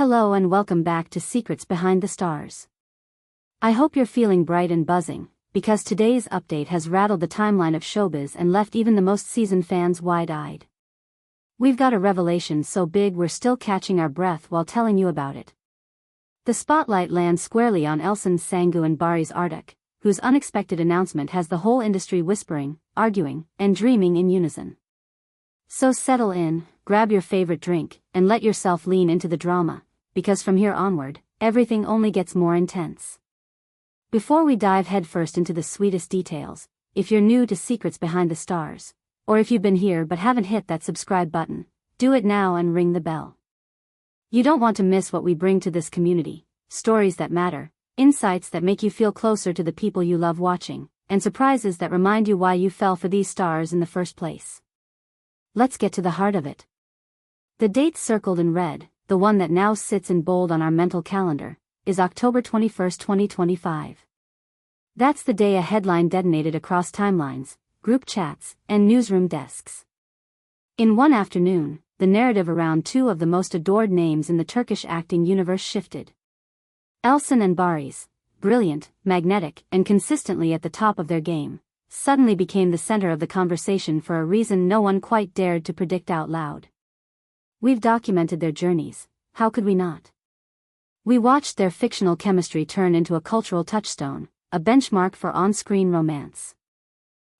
Hello and welcome back to Secrets Behind the Stars. I hope you're feeling bright and buzzing, because today's update has rattled the timeline of showbiz and left even the most seasoned fans wide-eyed. We've got a revelation so big we're still catching our breath while telling you about it. The spotlight lands squarely on Elçin Sangu and Barış Arduç, whose unexpected announcement has the whole industry whispering, arguing, and dreaming in unison. So settle in, grab your favorite drink, and let yourself lean into the drama, because from here onward, everything only gets more intense. Before we dive headfirst into the sweetest details, if you're new to Secrets Behind the Stars, or if you've been here but haven't hit that subscribe button, do it now and ring the bell. You don't want to miss what we bring to this community: stories that matter, insights that make you feel closer to the people you love watching, and surprises that remind you why you fell for these stars in the first place. Let's get to the heart of it. The date circled in red, the one that now sits in bold on our mental calendar, is October 21, 2025. That's the day a headline detonated across timelines, group chats, and newsroom desks. In one afternoon, the narrative around two of the most adored names in the Turkish acting universe shifted. Elçin and Barış, brilliant, magnetic, and consistently at the top of their game, suddenly became the center of the conversation for a reason no one quite dared to predict out loud. We've documented their journeys, how could we not? We watched their fictional chemistry turn into a cultural touchstone, a benchmark for on-screen romance.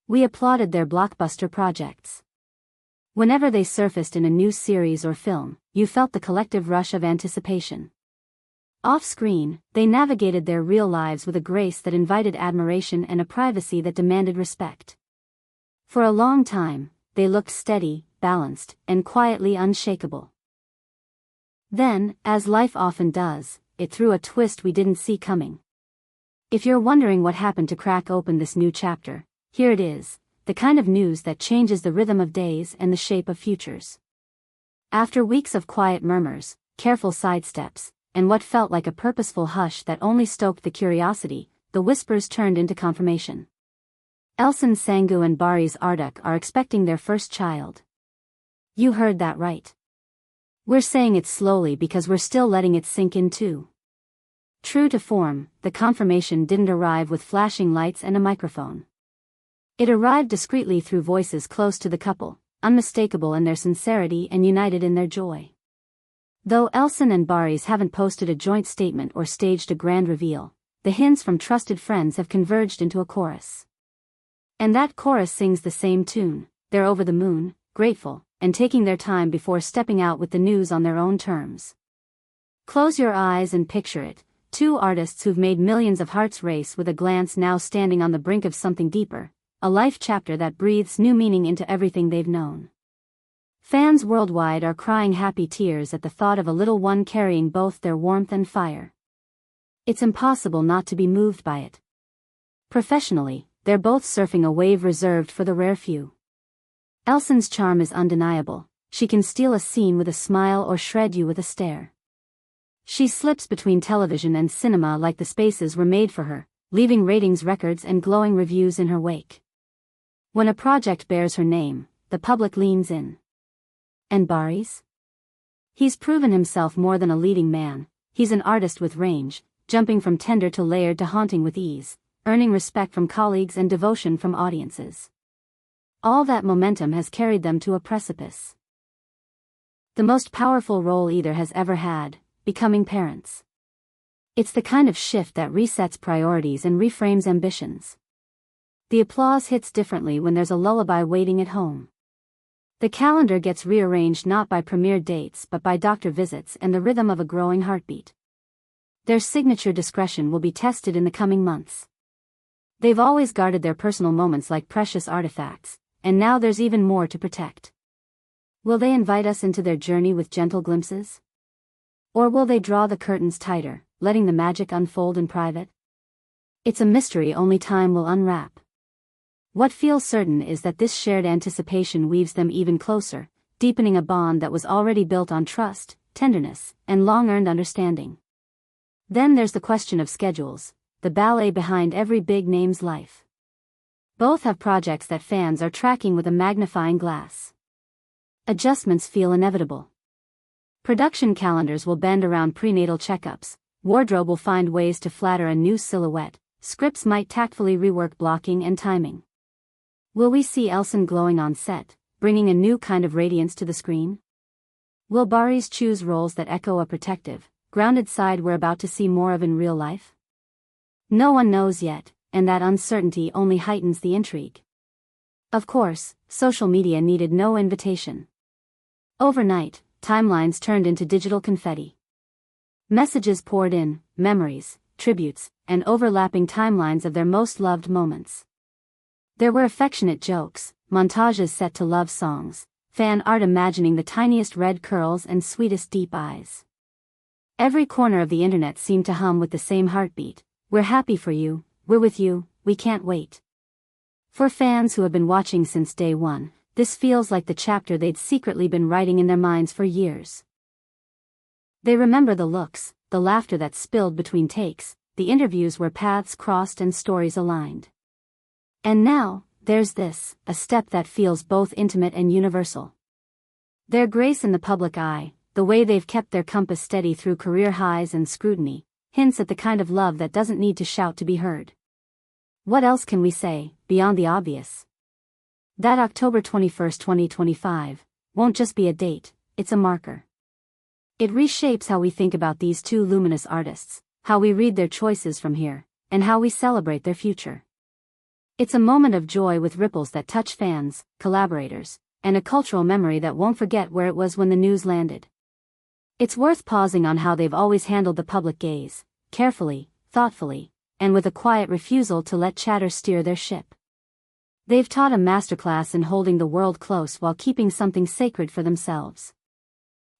We applauded their blockbuster projects. Whenever they surfaced in a new series or film, you felt the collective rush of anticipation. Off-screen, they navigated their real lives with a grace that invited admiration and a privacy that demanded respect. For a long time, they looked steady, balanced, and quietly unshakable. Then, as life often does, it threw a twist we didn't see coming. If you're wondering what happened to crack open this new chapter, here it is, the kind of news that changes the rhythm of days and the shape of futures. After weeks of quiet murmurs, careful sidesteps, and what felt like a purposeful hush that only stoked the curiosity, the whispers turned into confirmation. Elçin Sangu and Barış Arduç are expecting their first child. You heard that right. We're saying it slowly because we're still letting it sink in too. True to form, the confirmation didn't arrive with flashing lights and a microphone. It arrived discreetly through voices close to the couple, unmistakable in their sincerity and united in their joy. Though Elçin and Barış haven't posted a joint statement or staged a grand reveal, the hints from trusted friends have converged into a chorus. And that chorus sings the same tune: they're over the moon, grateful, and taking their time before stepping out with the news on their own terms. Close your eyes and picture it: two artists who've made millions of hearts race with a glance, now standing on the brink of something deeper, a life chapter that breathes new meaning into everything they've known. Fans worldwide are crying happy tears at the thought of a little one carrying both their warmth and fire. It's impossible not to be moved by it. Professionally, they're both surfing a wave reserved for the rare few. Elçin's charm is undeniable. She can steal a scene with a smile or shred you with a stare. She slips between television and cinema like the spaces were made for her, leaving ratings records and glowing reviews in her wake. When a project bears her name, the public leans in. And Barış? He's proven himself more than a leading man. He's an artist with range, jumping from tender to layered to haunting with ease, earning respect from colleagues and devotion from audiences. All that momentum has carried them to a precipice. The most powerful role either has ever had: becoming parents. It's the kind of shift that resets priorities and reframes ambitions. The applause hits differently when there's a lullaby waiting at home. The calendar gets rearranged not by premiere dates but by doctor visits and the rhythm of a growing heartbeat. Their signature discretion will be tested in the coming months. They've always guarded their personal moments like precious artifacts, and now there's even more to protect. Will they invite us into their journey with gentle glimpses? Or will they draw the curtains tighter, letting the magic unfold in private? It's a mystery only time will unwrap. What feels certain is that this shared anticipation weaves them even closer, deepening a bond that was already built on trust, tenderness, and long-earned understanding. Then there's the question of schedules, the ballet behind every big name's life. Both have projects that fans are tracking with a magnifying glass. Adjustments feel inevitable. Production calendars will bend around prenatal checkups, wardrobe will find ways to flatter a new silhouette, scripts might tactfully rework blocking and timing. Will we see Elçin glowing on set, bringing a new kind of radiance to the screen? Will Barış choose roles that echo a protective, grounded side we're about to see more of in real life? No one knows yet, and that uncertainty only heightens the intrigue. Of course, social media needed no invitation. Overnight, timelines turned into digital confetti. Messages poured in, memories, tributes, and overlapping timelines of their most loved moments. There were affectionate jokes, montages set to love songs, fan art imagining the tiniest red curls and sweetest deep eyes. Every corner of the internet seemed to hum with the same heartbeat. We're happy for you, we're with you, we can't wait. For fans who have been watching since day one, this feels like the chapter they'd secretly been writing in their minds for years. They remember the looks, the laughter that spilled between takes, the interviews where paths crossed and stories aligned. And now, there's this, a step that feels both intimate and universal. Their grace in the public eye, the way they've kept their compass steady through career highs and scrutiny, hints at the kind of love that doesn't need to shout to be heard. What else can we say, beyond the obvious? That October 21, 2025, won't just be a date, it's a marker. It reshapes how we think about these two luminous artists, how we read their choices from here, and how we celebrate their future. It's a moment of joy with ripples that touch fans, collaborators, and a cultural memory that won't forget where it was when the news landed. It's worth pausing on how they've always handled the public gaze, carefully, thoughtfully, and with a quiet refusal to let chatter steer their ship. They've taught a masterclass in holding the world close while keeping something sacred for themselves.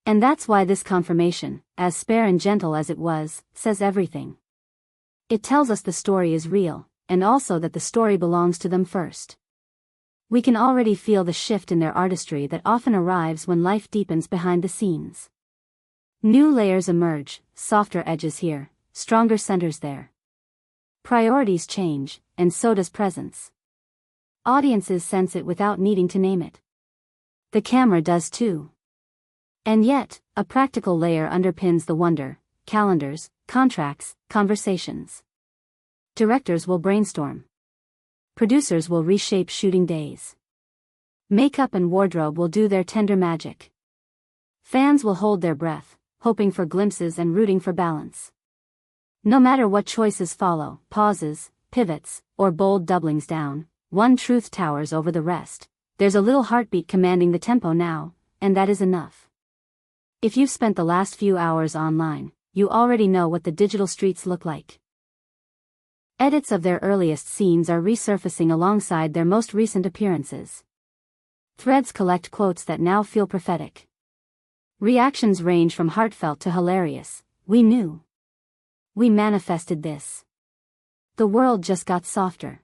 And that's why this confirmation, as spare and gentle as it was, says everything. It tells us the story is real, and also that the story belongs to them first. We can already feel the shift in their artistry that often arrives when life deepens behind the scenes. New layers emerge, softer edges here, stronger centers there. Priorities change, and so does presence. Audiences sense it without needing to name it. The camera does too. And yet, a practical layer underpins the wonder: calendars, contracts, conversations. Directors will brainstorm. Producers will reshape shooting days. Makeup and wardrobe will do their tender magic. Fans will hold their breath, hoping for glimpses and rooting for balance. No matter what choices follow, pauses, pivots, or bold doublings down, one truth towers over the rest: there's a little heartbeat commanding the tempo now, and that is enough. If you've spent the last few hours online, you already know what the digital streets look like. Edits of their earliest scenes are resurfacing alongside their most recent appearances. Threads collect quotes that now feel prophetic. Reactions range from heartfelt to hilarious. We knew. We manifested this. The world just got softer.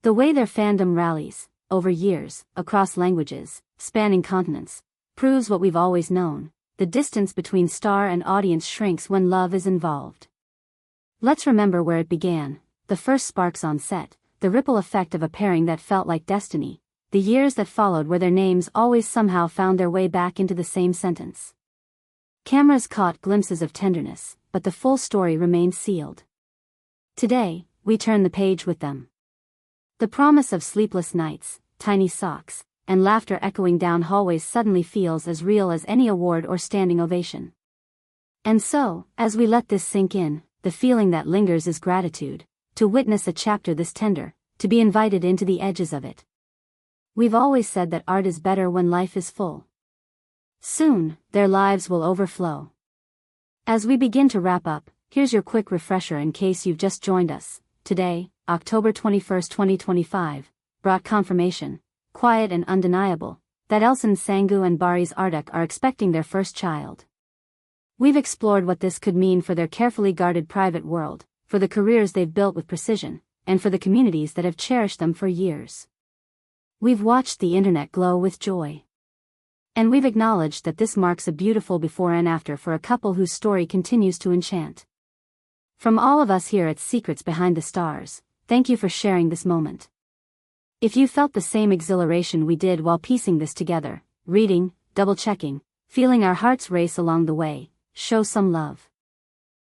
The way their fandom rallies, over years, across languages, spanning continents, proves what we've always known: the distance between star and audience shrinks when love is involved. Let's remember where it began: the first sparks on set, the ripple effect of a pairing that felt like destiny, the years that followed where their names always somehow found their way back into the same sentence. Cameras caught glimpses of tenderness, but the full story remained sealed. Today, we turn the page with them. The promise of sleepless nights, tiny socks, and laughter echoing down hallways suddenly feels as real as any award or standing ovation. And so, as we let this sink in, the feeling that lingers is gratitude, to witness a chapter this tender, to be invited into the edges of it. We've always said that art is better when life is full. Soon, their lives will overflow. As we begin to wrap up, here's your quick refresher in case you've just joined us. Today, October 21, 2025, brought confirmation, quiet and undeniable, that Elçin Sangu and Barış Arduç are expecting their first child. We've explored what this could mean for their carefully guarded private world, for the careers they've built with precision, and for the communities that have cherished them for years. We've watched the internet glow with joy. And we've acknowledged that this marks a beautiful before and after for a couple whose story continues to enchant. From all of us here at Secrets Behind the Stars, thank you for sharing this moment. If you felt the same exhilaration we did while piecing this together, reading, double-checking, feeling our hearts race along the way. Show some love.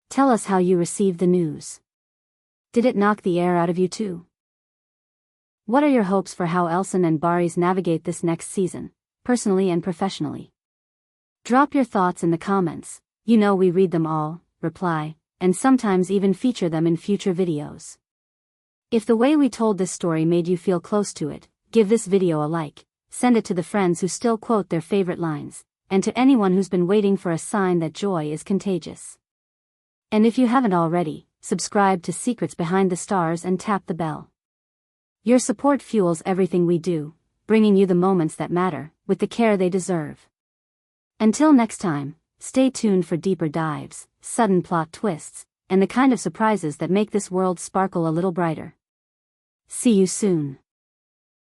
Tell us how you received the news. Did it knock the air out of you too? What are your hopes for how Elçin and Barış navigate this next season, personally and professionally? Drop your thoughts in the comments. You know we read them all, reply, and sometimes even feature them in future videos. If the way we told this story made you feel close to it, give this video a like, send it to the friends who still quote their favorite lines, and to anyone who's been waiting for a sign that joy is contagious. And if you haven't already, subscribe to Secrets Behind the Stars and tap the bell. Your support fuels everything we do, bringing you the moments that matter, with the care they deserve. Until next time, stay tuned for deeper dives, sudden plot twists, and the kind of surprises that make this world sparkle a little brighter. See you soon.